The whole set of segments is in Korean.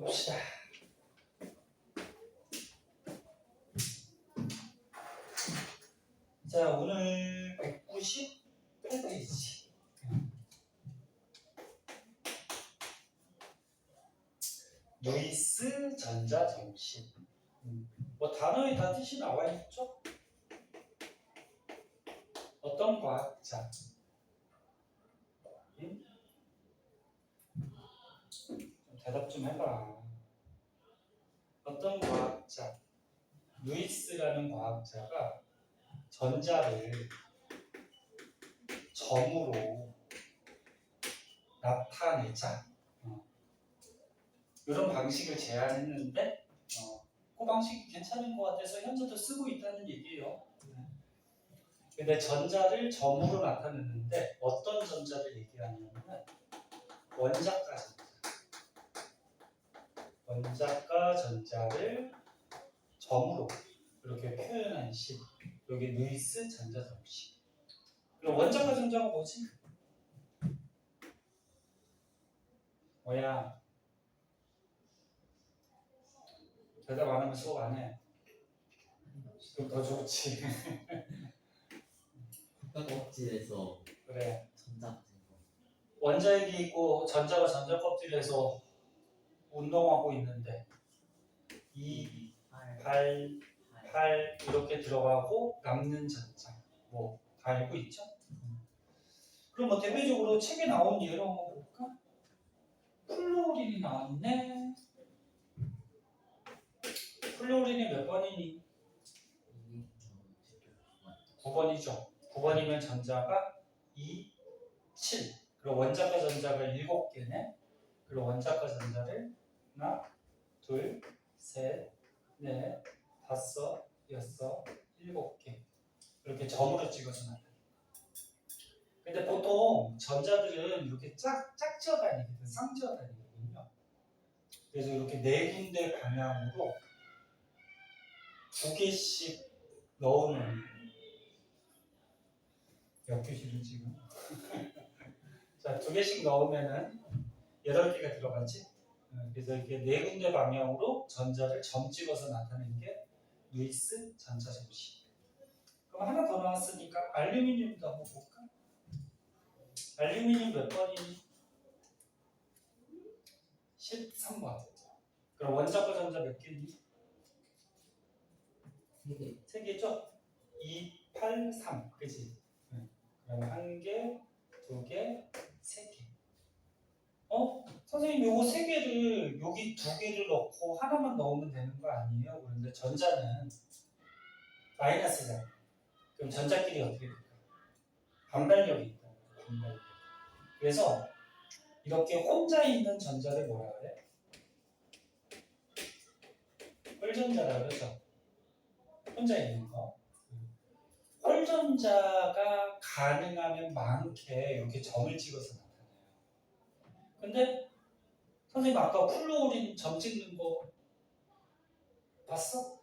봅시다. 자, 오늘 198페이지. 루이스 전자정신. 뭐 단어에 다 뜻이 나와 있죠? 어떤 과학자? 대답 좀 해봐. 어떤 과학자? 루이스라는 과학자가 전자를 점으로 나타내자. 이런 방식을 제안했는데 그 방식이 괜찮은 것 같아서 현재도 쓰고 있다는 얘기예요. 근데 전자를 점으로 나타내는데 어떤 전자를 얘기하냐면 원자가 전자. 원자가 전자를 점으로 이렇게 표현한 식. 여기 루이스 전자정식. 그럼 원자가 전자가 뭐지? 뭐야? 대답 안 하면 수업 안 해. 그럼 더 좋지. 껍질에서 그래. 전자 같은 거. 원자핵이 있고 전자가 전자 껍질에서 운동하고 있는데 이 발 이렇게 들어가고 남는 전자 뭐 다 알고 있죠? 그럼 뭐 대표적으로 책에 나온 예로 한번 볼까? 플루오린이 나왔네. 플루오린이 몇 번이니? 9번이죠. 9번이면 전자가 2, 7. 그리고 원자가 전자가 7개네. 그리고 원자가 전자를 하나, 둘, 셋, 넷, 다섯, 여섯, 7개. 이렇게 점으로 찍어서 나타내. 근데 보통 전자들은 이렇게 짝 지어 다니거든. 쌍지어 다니거든요. 그래서 이렇게 4군데 방향으로 2개씩 넣으면 몇 교시를 지금? 자, 2개씩 넣으면은 8개가 들어가지. 그래서 이렇게 4군데 방향으로 전자를 점 찍어서 나타낸 게 루이스 전자정식. 그럼 하나 더 나왔으니까 알루미늄도 한번 볼까? 알루미늄 몇 번이니? 13번. 그럼 원자과 전자 몇 개니? 3개. 3개죠? 2, 8, 3. 그치? 그러면 1개, 2개, 3개. 선생님 요거 3개를 여기 2개를 넣고 하나만 넣으면 되는 거 아니에요? 그런데 전자는 마이너스잖아. 그럼 전자끼리 어떻게 될까? 반발력이 있다. 반발력. 그래서 이렇게 혼자 있는 전자를 뭐라 그래? 홀전자라 그러죠. 혼자 있는 거. 홀전자가 가능하면 많게 이렇게 점을 찍어서 나타내요. 근데 선생님 아까 플루오린 점 찍는 거 봤어?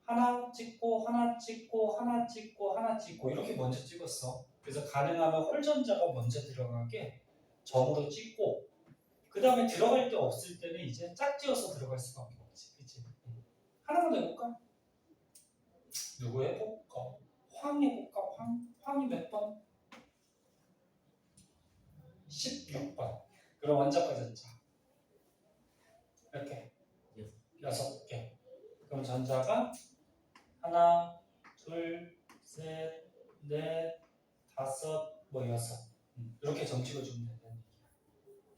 하나 찍고 하나 찍고 하나 찍고 하나 찍고 이렇게 먼저 찍었어. 그래서 가능하면 홀전자가 먼저 들어가게 점으로 찍고 그 다음에 들어갈 데 없을 때는 이제 짝지어서 들어갈 수밖에 없지. 그치? 하나만 더 해볼까? 누구 해볼까? 황 해볼까? 황이 몇 번? 16번. 그럼 원자과 전자 몇 개? 6개. 그럼 전자가 하나, 둘, 셋, 넷, 다섯, 뭐 여섯. 이렇게 점 찍어주면 된다는 얘기야.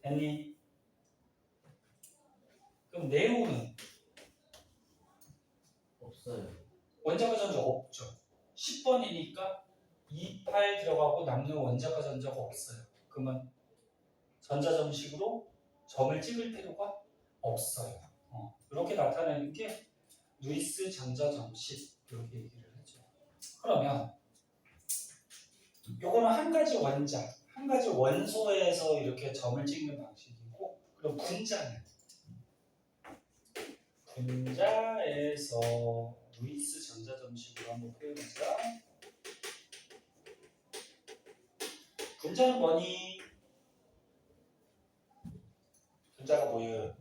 됐니? 그럼 네오는? 없어요. 원자과 전자 없죠. 10번이니까 2, 8 들어가고 남는 원자과 전자가 없어요. 그러면 전자점식으로 점을 찍을 필요가 없어요. 이렇게 나타내는 게 루이스 전자점식 이렇게 얘기를 하죠. 그러면 요거는 한 가지 원자, 한 가지 원소에서 이렇게 점을 찍는 방식이고 그럼 분자에서 루이스 전자점식으로 한번 표현하자. 분자는 뭐니? 분자가 뭐예요?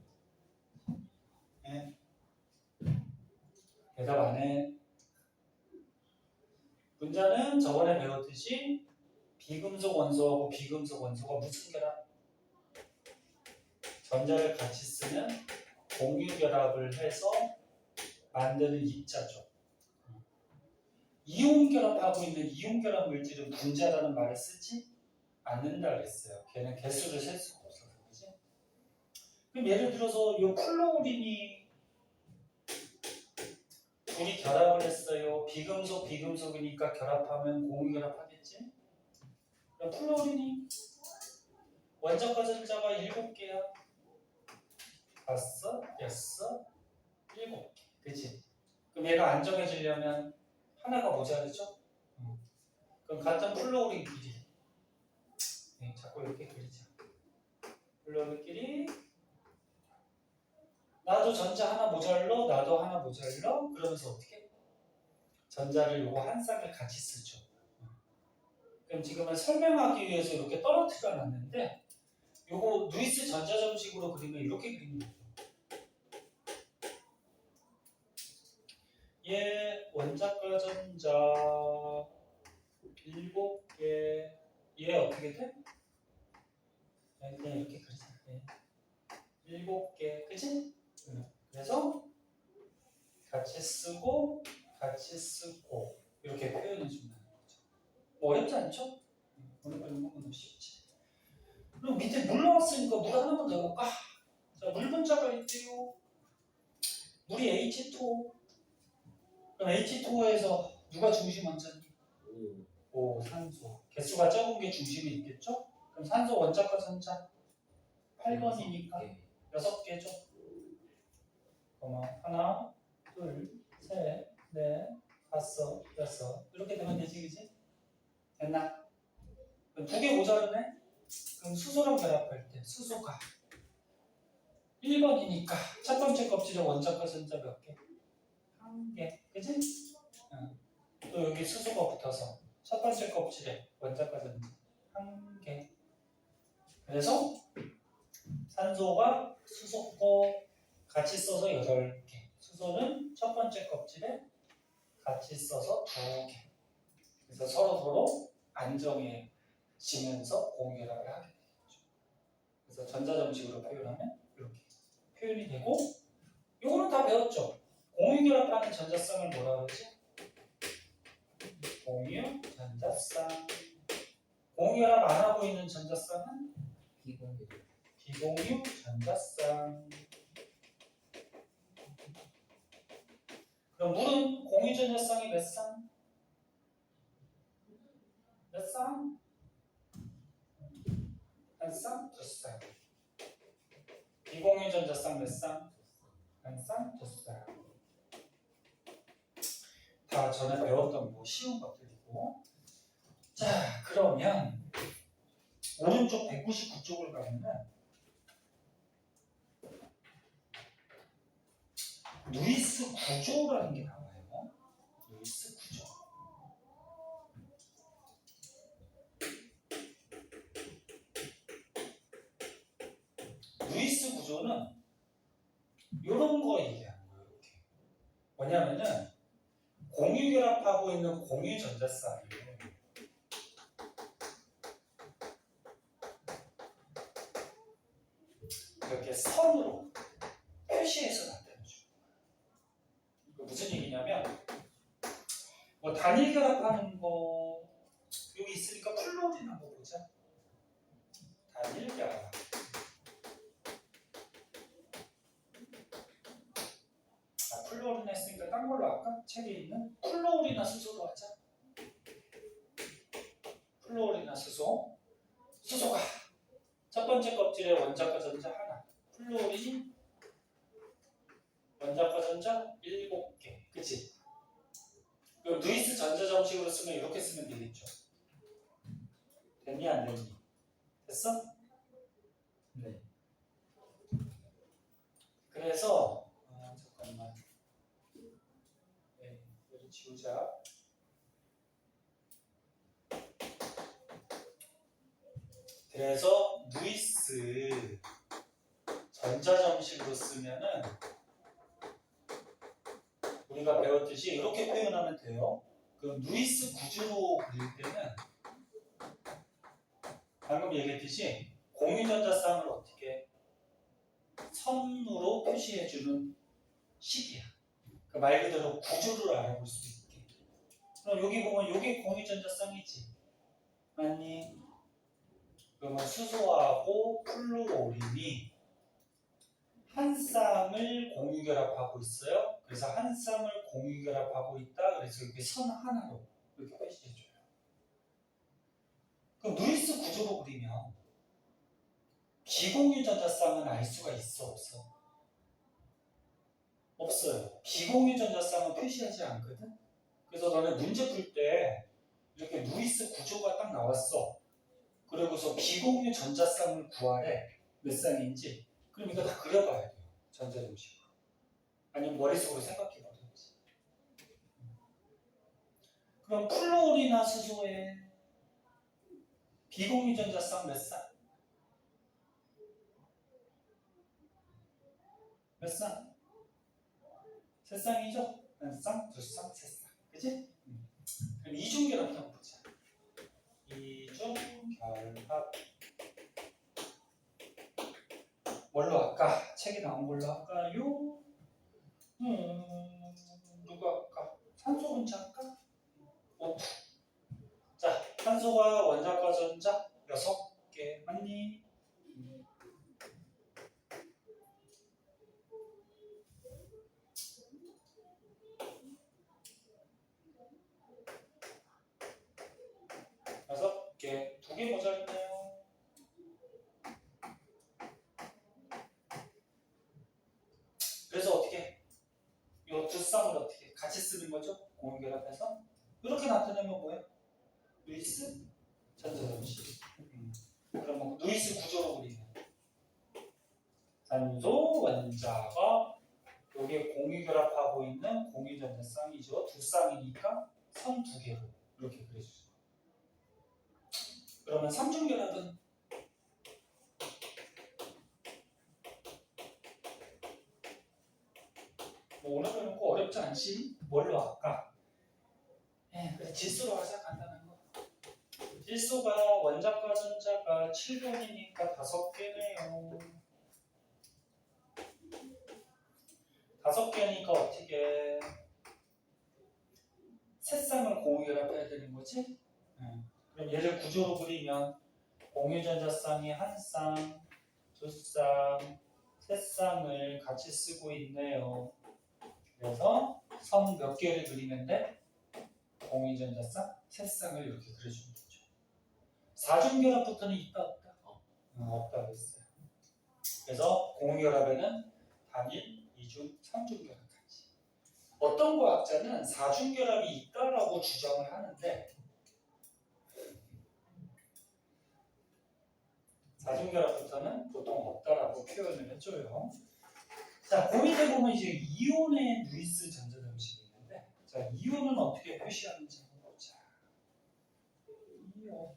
대답 안 해. 분자는 저번에 배웠듯이 비금속 원소하고 비금속 원소가 무슨 결합? 전자를 같이 쓰면 공유 결합을 해서 만드는 입자죠. 이온 결합하고 있는 이온 결합 물질은 분자라는 말을 쓰지 않는다 그랬어요. 걔는 개수를 셀 수가 없어서. 그지? 그럼 예를 들어서 이 플로린이 둘이 결합을 했어요. 비금속 비금속이니까 결합하면 공유 결합하겠지? 그럼 플로린이 원자과 전자가 7개야. 5, 6, 7개. 그치? 그럼 얘가 안정해지려면 하나가 모자르죠? 그럼 같은 플로린끼리 자꾸 이렇게 그리자. 플로린끼리 나도 전자 하나 모자러, 나도 하나 모자러. 그러면서 어떻게? 전자를 요거 한 쌍을 같이 쓰죠. 그럼 지금은 설명하기 위해서 이렇게 떨어뜨려 놨는데 요거 루이스 전자점식으로 그리면 이렇게 그리는 거예요. 얘 원자과 전자 7개. 얘 어떻게 돼? 그냥 이렇게 그리자. 7개. 그치? 그래서 같이 쓰고 같이 쓰고 이렇게 표현해 준다는 거죠. 뭐 어렵지 않죠? 오늘 배운 건 너무 쉽지. 그럼 밑에 물 나왔으니까 물 하나만 더 해볼까? 자, 물 분자가 있대요. 물이 H2O. 그럼 H2O에서 누가 중심 원자니? 오, 산소. 개수가 적은 게 중심이 있겠죠? 그럼 산소 원자과 전자 8번이니까 6개죠. 하나, 둘, 셋, 넷, 5, 6 이렇게 되면 되지, 그지? 됐나? 그럼 2개 모자르네? 그럼 수소랑 결합할 때 수소가 1번이니까 첫 번째 껍질에 원자과 전자 몇 개? 1개, 그지? 또 여기 수소가 붙어서 첫 번째 껍질에 원자과 전자 1개. 그래서 산소가 수소고 같이 써서 8개. 수소는 첫 번째 껍질에 같이 써서 2개. 그래서 서로 안정해지면서 공유결합을 하게 되겠죠. 그래서 전자점식으로 표현하면 이렇게 표현이 되고, 이거는 다 배웠죠. 공유결합하는 전자쌍을 뭐라 그러지? 공유 전자쌍. 공유결합 안 하고 있는 전자쌍은 비공유 전자쌍. 그럼 물은 공유 전자쌍이 몇 쌍? 몇 쌍? 한 쌍? 2쌍. 비공유 전자쌍 몇 쌍? 한 쌍? 2쌍. 다 전에 배웠던 뭐 쉬운 것들이고. 자, 그러면 오른쪽 199쪽을 가면은 루이스 구조라는 게 나와요. 루이스 구조. 루이스 구조는 이런 거 얘기하는 거예요. 이렇게. 뭐냐면은 공유결합하고 있는 공유 전자쌍이 이렇게 선으로 표시해서 나타내죠. 무슨 얘기냐면 뭐 단일 결합하는 거 여기 있으니까 플로린 한번 보자. 단일 결합. 플로린 했으니까 딴 걸로 할까? 책에 있는 플로린이나 수소로 하자. 플로린이나 수소. 수소가 첫 번째 껍질에 원자과 전자 하나. 플로린이 원자과 전자 7개. 그치? 그럼 루이스 전자점식으로 쓰면 이렇게 쓰면 되겠죠. 됐니 안 됐니? 됐어? 네. 그래서 잠깐만. 네, 여기 지우자. 그래서 루이스 전자점식으로 쓰면은 우리가 배웠 그렸듯이 이렇게 표현하면 돼요. 그 루이스 구조로 그릴 때는 방금 얘기했듯이 공유전자쌍을 어떻게 선으로 표시해주는 식이야. 그 말 그대로 구조를 알아볼 수 있게. 그럼 여기 보면 이게 공유전자쌍이지. 맞니? 그러면 수소하고 플루오린이 한 쌍을 공유결합하고 있어요. 그래서 한 쌍을 공유결합하고 있다. 그래서 이렇게 선 하나로 이렇게 표시해줘요. 그럼 루이스 구조로 그리면 비공유전자쌍은 알 수가 있어 없어? 없어요. 비공유전자쌍은 표시하지 않거든. 그래서 너네 문제 풀 때 이렇게 루이스 구조가 딱 나왔어. 그리고서 비공유전자쌍을 구하래. 몇 쌍인지. 그럼 이거 다 그려봐야 돼요. 전자정식으로. 아니면 머릿속으로 생각해보든지. 그럼 플루오린이나 수소에 비공유전자쌍 몇 쌍? 몇 쌍? 세 쌍이죠? 한 쌍, 두 쌍, 세 쌍. 그치? 그럼 이중결합 한번 보자. 이중결합. 뭘로 할까? 책에 나온 걸로 할까요? 누가 할까? 산소 분자 할까? O2. 자, 산소가 원자과 전자 6개. 맞니? 여섯 개. 2개 모자랐네요. 그래서 어떻게? 이 두 쌍을 어떻게? 같이 쓰는 거죠? 공유결합해서. 이렇게 나타내면 뭐야? 루이스 전자정식. 그러면 루이스 구조로 그리면 산소 원자가 여기에 공유결합하고 있는 공유전자쌍이죠. 두 쌍이니까 선 2개로 이렇게 그려주죠. 그러면 삼중결합은 뭐 오늘 배우는 거 어렵지 않지? 뭘로 할까? 그래 질소로 하자. 간단한 거. 질소가 원자과 전자가 7번이니까 5개네요. 5개니까 어떻게 세 쌍을 공유결합해야 되는 거지? 그럼 얘를 구조로 그리면 공유전자쌍이 한 쌍, 두 쌍, 세 쌍을 같이 쓰고 있네요. 그래서 선 몇 개를 그리면 돼? 공유전자쌍 세 쌍을 이렇게 그려주면 되죠. 사중결합부터는 있다 없다? 없다 그랬어요. 그래서 공유결합에는 단일, 이중, 삼중결합까지. 어떤 과학자는 사중결합이 있다라고 주장을 하는데 사중결합부터는 보통 없다라고 표현을 해줘요. 자, 그 밑에 보면 이제 이온의 루이스 전자정식이 있는데, 자, 이온은 어떻게 표시하는지 한번 보자. 이온.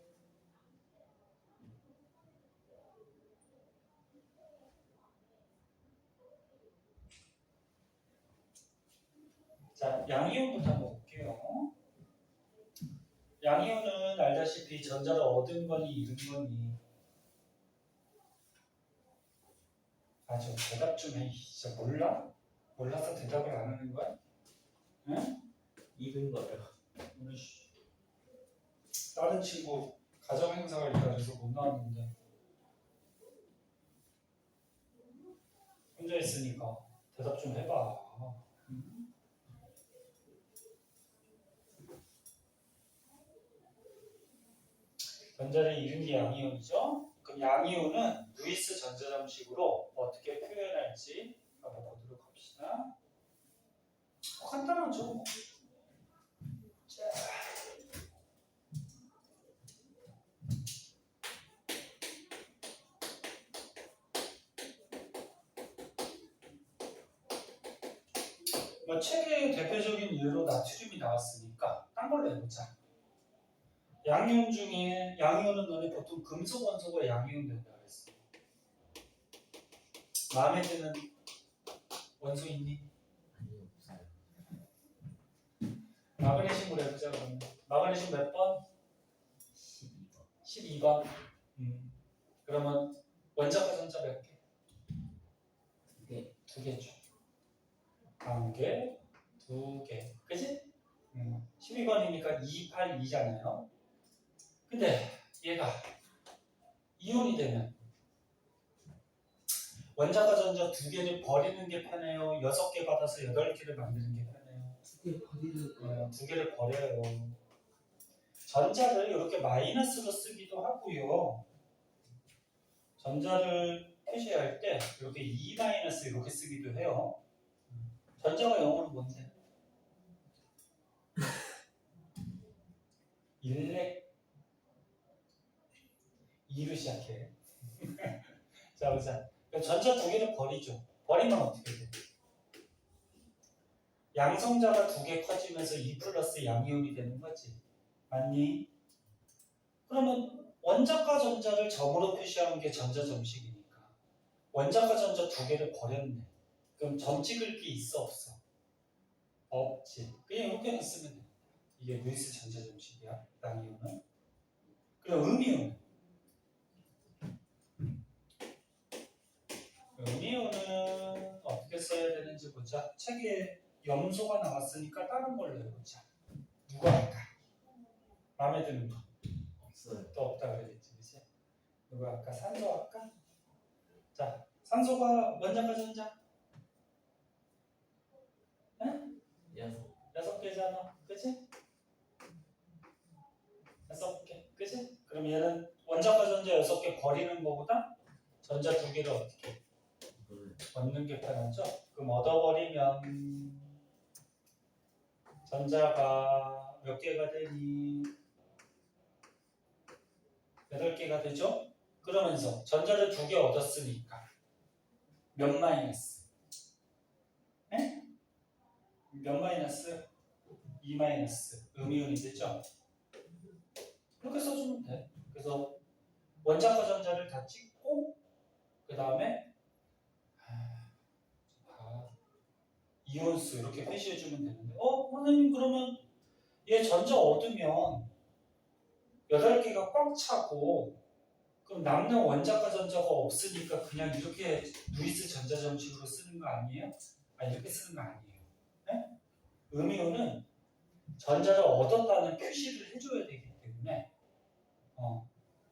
자, 양이온부터 한번 볼게요. 양이온은 알다시피 전자를 얻은 거니 잃은 거니. 좀 대답 좀 해. 진짜 몰라? 몰라서 대답을 안 하는 거야? 응? 잃은 거예요. 오늘 다른 친구 가정 행사가 있다 그래서 못 나왔는데 혼자 있으니까 대답 좀 해봐. 전자를 잃은 게 양이온이죠? 그럼 양이온은 루이스 전자정식으로 어떻게 표현할지 한번 보도록 합시다. 간단하죠. 자. 뭐 책의 대표적인 예로 나트륨이 나왔으니까 딴 걸로 해보자. 양이온 중에 양이온은 너네 보통 금속 원소가 양이온 된다 그랬어. 마음에 드는 원소 있니? 아니 없어요. 마그네슘으로 해보자 그러면. 마그네슘 몇 번? 12번. 12번. 그러면 원자과 전자 몇 개? 네. 2개죠. 한 개, 2개. 그지? 12번이니까 2, 8, 2잖아요. 근데 얘가 이온이 되면 원자과 전자 2개를 버리는 게 편해요? 6개 받아서 8개를 만드는 게 편해요? 2개 버리는 거예요. 2개를 버려요. 전자를 이렇게 마이너스로 쓰기도 하고요. 전자를 표시할 때 이렇게 2 마이너스 이렇게 쓰기도 해요. 전자가 영어로 뭔데? 일렉 2로 시작해. 자 보자. 전자 2개를 버리죠. 버리면 어떻게 돼? 양성자가 2개 커지면서 2 플러스 양이온이 되는 거지. 맞니? 그러면 원자과 전자를 점으로 표시하는 게 전자 점식이니까 원자과 전자 2개를 버렸네. 그럼 점 찍을 게 있어 없어? 없지. 그냥 이렇게만 쓰면 돼. 이게 루이스 전자 점식이야. 양이온은. 그럼 음이온은? 음이온은 어떻게 써야 되는지 보자. 책에 염소가 나왔으니까 다른 걸로 해보자. 누가 할까? 마음에 드는 거? 없어요. 또 없다 그랬지, 그치? 누가 할까? 산소 할까? 자, 산소가 원자과 전자? 응? 6개잖아, 그치? 6개, 그치? 그럼 얘는 원자과 전자 6개 버리는 거보다 전자 2개를 어떻게 이거를 얻는 게 편하죠? 그럼 얻어버리면 전자가 몇 개가 되니? 8개가 되죠? 그러면서 전자를 2개 얻었으니까 몇 마이너스? 에? 몇 마이너스? 2 마이너스 음이온이 되죠? 그렇게 써주면 돼. 그래서 원자과 전자를 다 찍고 그 다음에 이온수 이렇게 표시해주면 되는데 선생님 그러면 얘 전자 얻으면 8개가 꽉 차고 그럼 남는 원자과 전자가 없으니까 그냥 이렇게 루이스 전자 점식으로 쓰는 거 아니에요? 이렇게 쓰는 거 아니에요. 네? 음이온은 전자를 얻었다는 표시를 해줘야 되기 때문에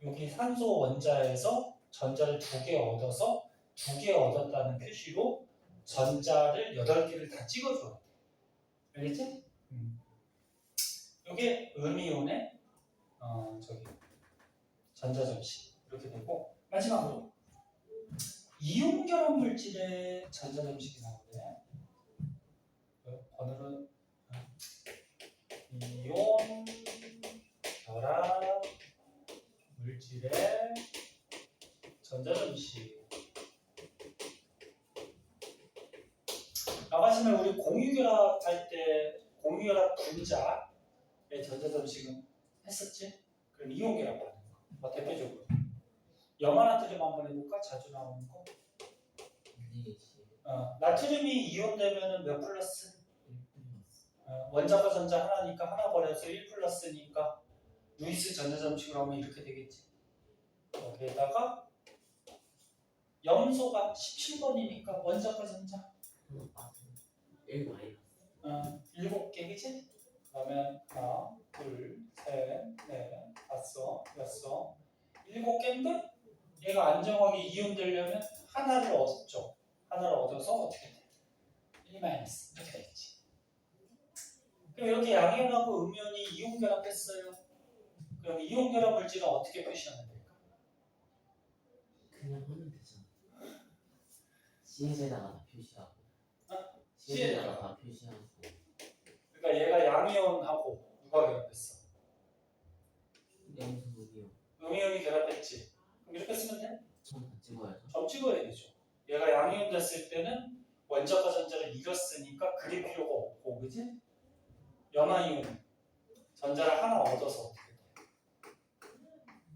여기 산소 원자에서 전자를 2개 얻어서 2개 얻었다는 표시로 전자를 8개를 다 찍어줘야 돼. 알겠지? 이게 음이온의 전자 점식 이렇게 되고 마지막으로 이온 결합 물질의 전자 점식이 나오네. 오늘은 이온 결합 물질의 전자 점식. 아까 전에 우리 공유결합 할 때 공유결합 분자의 전자 점식은 했었지? 그럼 이온 결합 하는 거. 대표적으로 염화나트륨 한번 해볼까? 자주 나오는 거. 나트륨이 이온되면은 몇 플러스? 원자과 전자 하나니까 하나 버려서 1 플러스니까 루이스 전자 점식으로 하면 이렇게 되겠지. 여기에다가 염소가 17번이니까 원자과 전자 1 마이너스 7개, 그치? 그러면 하나, 둘, 셋, 넷, 다섯, 여섯 7개인데 얘가 안정하게 이온되려면 하나를 얻었죠. 하나를 얻어서 어떻게 돼? 1 마이너스 이렇게 되겠지. 그럼 이렇게 양이온하고 음이온이 이온 결합했어요. 그럼 이온 결합 물질은 어떻게 표시하면 될까? 그냥 하면 되잖아. C에다가 다 표시하고 C에다가 C에다가 다 표시하고 그러니까 얘가 양이온하고 누가 결합했어? 염소이요. 음이온이 결합했지. 그럼 이렇게 쓰면 돼? 점 찍어야죠. 점 찍어야 되죠. 얘가 양이온 됐을 때는 원자과 전자를 잃었으니까 그릴 필요가 없고, 그지? 염화이온 전자를 하나 얻어서 어떻게 돼?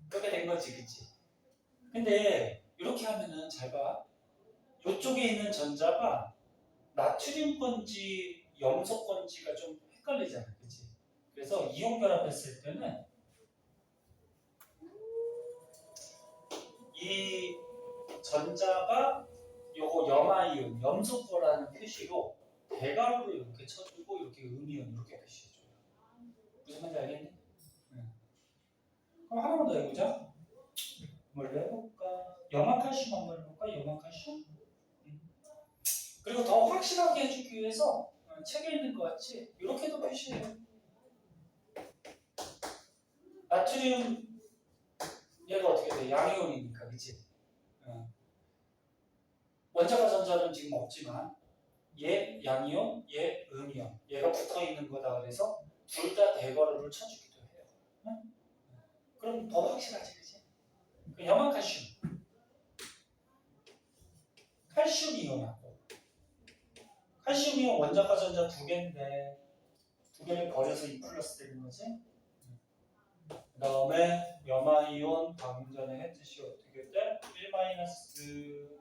그렇게 된 거지, 그치? 근데 이렇게 하면은 잘 봐. 이쪽에 있는 전자가 나트륨 건지 염소 건지가 좀 헷갈리잖아, 그치? 그래서 이온 결합했을 때는 이 전자가 요거 염아이온, 염소거라는 표시로 대괄호로 이렇게 쳐주고 이렇게 음이온 이렇게 표시해줘요. 무슨 말인지 알겠니? 그럼 하나만 더 해보자. 뭘 해볼까? 염화칼슘 한번 해볼까? 염화칼슘? 그리고 더 확실하게 해주기 위해서 책에 있는 것 같이 이렇게도 표시해요. 나트륨 얘가 어떻게 돼? 양이온이니까, 그치? 원자가 전자는 지금 없지만 얘 양이온, 얘 음이온, 얘가 붙어 있는 거다 그래서 둘 다 대괄호를 쳐주기도 해요. 응? 그럼 더 확실하지, 그치? 그 염화칼슘, 칼슘 이온하고 칼슘 이온 원자가 전자 두 개인데 두 개를 버려서 2 플러스 되는 거지. 그 다음에 염화이온 방금 전에 했듯이 어떻게 돼? 1 마이너스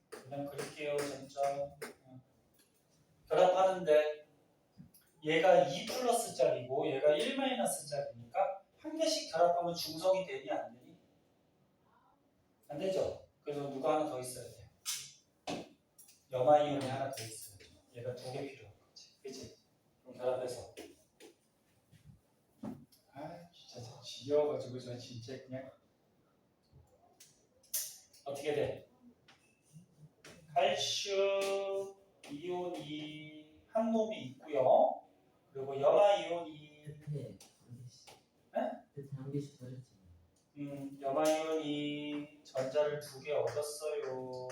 그냥 그릴게요. 전자 결합하는데 얘가 2 플러스 짜리고 얘가 1 마이너스 짜리니까 한 개씩 결합하면 중성이 되니 안 되니? 안 되죠. 그래서 누가 하나 더 있어야 돼. 염화이온이 하나 더 있어요. 얘가 두 개 필요한 거지. 그치? 그럼 결합해서 진짜 지겨워가지고 저 진짜 그냥 어떻게 돼? 칼슘 이온이 한 놈이 있고요. 그리고 염화 이온이 끝에 한 개씩 버렸지. 염화 이온이 전자를 두 개 얻었어요.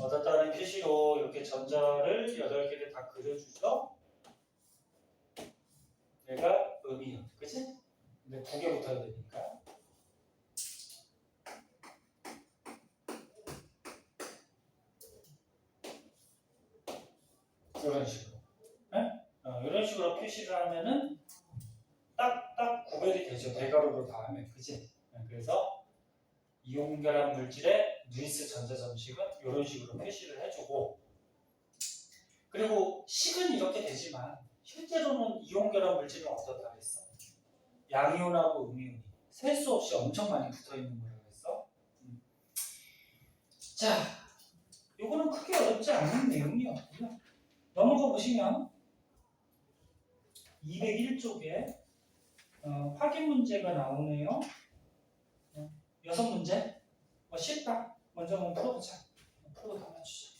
얻었다는 표시로 이렇게 전자를 8개를 다 그려주죠. 얘가 음이온, 그치? 근데 두 개 붙어야 되니까. 이런 식으로. 이런 식으로 표시를 하면은 딱 구별이 되죠. 대괄호로 다 하면, 그치? 그래서 이온 결합 물질의 루이스 전자 점식은 이런 식으로 표시를 해주고, 그리고 식은 이렇게 되지만 실제로는 이온 결합 물질은 어떻다 그랬어? 양이온하고 음이온이 셀 수 없이 엄청 많이 붙어 있는 거라고 했어. 자, 이거는 크게 어렵지 않은 내용이었고요. 넘어가 보시면 201쪽에 확인 문제가 나오네요. 6문제. 쉽다. 먼저 한번 풀어보자. 풀고 담아주자.